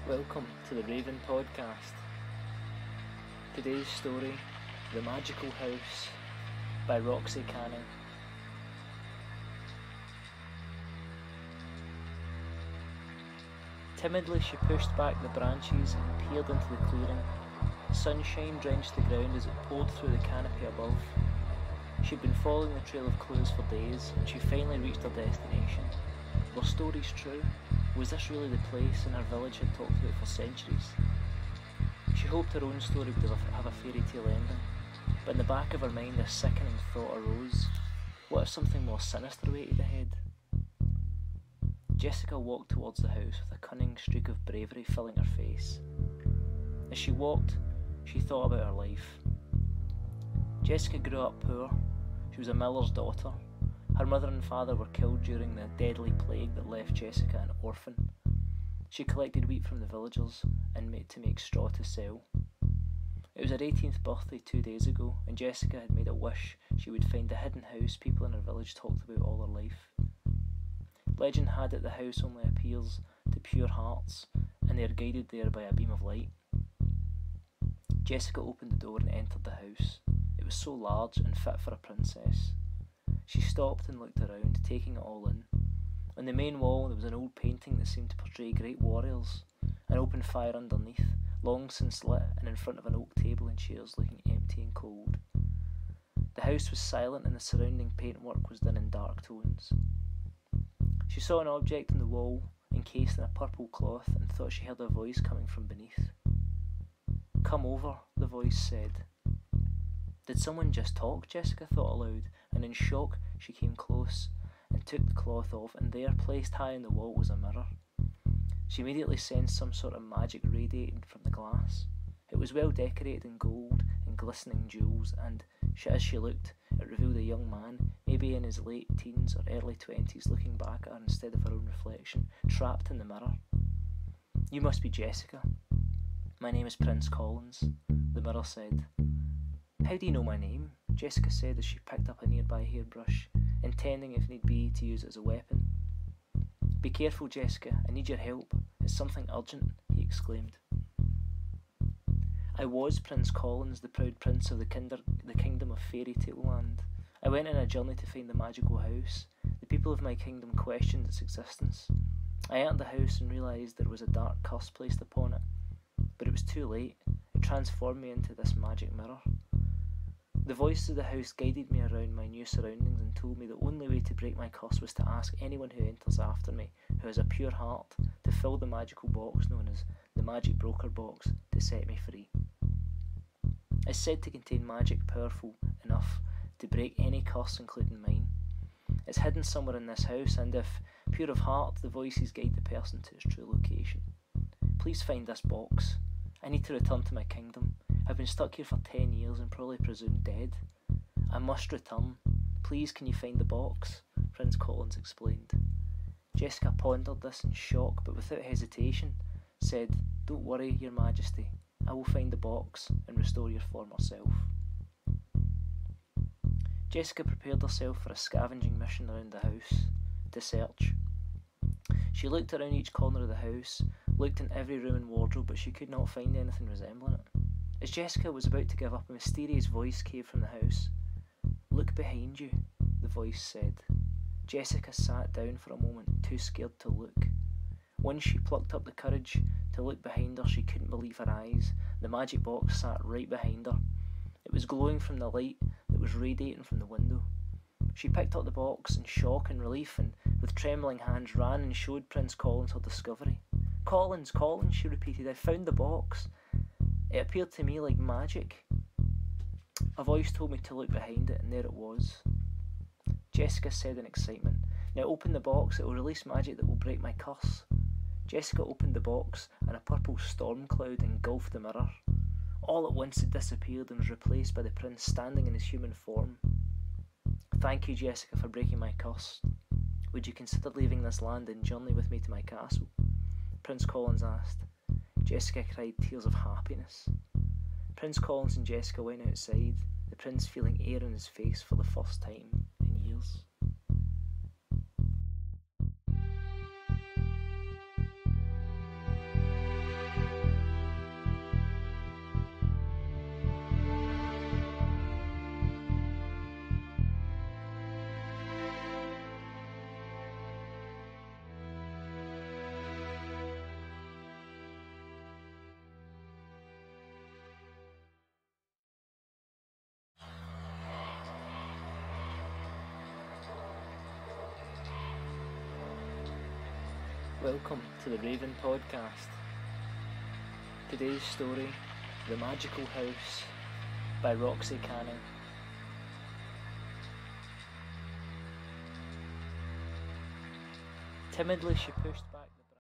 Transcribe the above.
Welcome to the Raven Podcast. Today's story, The Magical House by Roxy Canning. Timidly she pushed back the branches and peered into the clearing. Sunshine drenched the ground as it poured through the canopy above. She'd been following the trail of clues for days, and she finally reached her destination. Were stories true? Was this really the place in her village had talked about for centuries? She hoped her own story would have a fairy tale ending, but in the back of her mind a sickening thought arose. What if something more sinister waited ahead? Jessica walked towards the house with a cunning streak of bravery filling her face. As she walked, she thought about her life. Jessica grew up poor. She was a miller's daughter. Her mother and father were killed during the deadly plague that left Jessica an orphan. She collected wheat from the villagers and made to make straw to sell. It was her 18th birthday 2 days ago, and Jessica had made a wish she would find the hidden house people in her village talked about all her life. Legend had it the house only appeals to pure hearts, and they are guided there by a beam of light. Jessica opened the door and entered the house. It was so large and fit for a princess. She stopped and looked around, taking it all in. On the main wall there was an old painting that seemed to portray great warriors, an open fire underneath, long since lit, and in front of an oak table and chairs looking empty and cold. The house was silent and the surrounding paintwork was done in dark tones. She saw an object on the wall, encased in a purple cloth, and thought she heard a voice coming from beneath. "Come over," the voice said. Did someone just talk? Jessica thought aloud, and in shock she came close and took the cloth off, and there, placed high on the wall, was a mirror. She immediately sensed some sort of magic radiating from the glass. It was well decorated in gold and glistening jewels, and as she looked, it revealed a young man, maybe in his late teens or early 20s, looking back at her instead of her own reflection, trapped in the mirror. "You must be Jessica." "My name is Prince Collins," the mirror said. "How do you know my name?" Jessica said as she picked up a nearby hairbrush, intending, if need be, to use it as a weapon. "Be careful, Jessica, I need your help. It's something urgent," he exclaimed. "I was Prince Collins, the proud prince of the kingdom of Fairy Tale Land. I went on a journey to find the magical house. The people of my kingdom questioned its existence. I entered the house and realised there was a dark curse placed upon it. But it was too late. It transformed me into this magic mirror. The voice of the house guided me around my new surroundings and told me the only way to break my curse was to ask anyone who enters after me, who has a pure heart, to fill the magical box known as the Magic Broker Box to set me free. It's said to contain magic powerful enough to break any curse, including mine. It's hidden somewhere in this house, and if pure of heart, the voices guide the person to its true location. Please find this box. I need to return to my kingdom. I've been stuck here for 10 years and probably presumed dead. I must return. Please, can you find the box?" Prince Collins explained. Jessica pondered this in shock, but without hesitation said, "Don't worry, Your Majesty. I will find the box and restore your former self." Jessica prepared herself for a scavenging mission around the house to search. She looked around each corner of the house, looked in every room and wardrobe, but she could not find anything resembling it. As Jessica was about to give up, a mysterious voice came from the house. "Look behind you," the voice said. Jessica sat down for a moment, too scared to look. Once she plucked up the courage to look behind her, she couldn't believe her eyes. The magic box sat right behind her. It was glowing from the light that was radiating from the window. She picked up the box in shock and relief, and with trembling hands ran and showed Prince Collins her discovery. Collins, Collins," she repeated, "I found the box. It appeared to me like magic. A voice told me to look behind it, and there it was." Jessica said in excitement, "Now open the box, it will release magic that will break my curse." Jessica opened the box, and a purple storm cloud engulfed the mirror. All at once it disappeared and was replaced by the prince standing in his human form. "Thank you, Jessica, for breaking my curse. Would you consider leaving this land and journey with me to my castle?" Prince Collins asked. Jessica cried tears of happiness. Prince Collins and Jessica went outside, the prince feeling air on his face for the first time in years. Welcome to the Raven Podcast. Today's story, The Magical House by Roxy Canning. Timidly she pushed back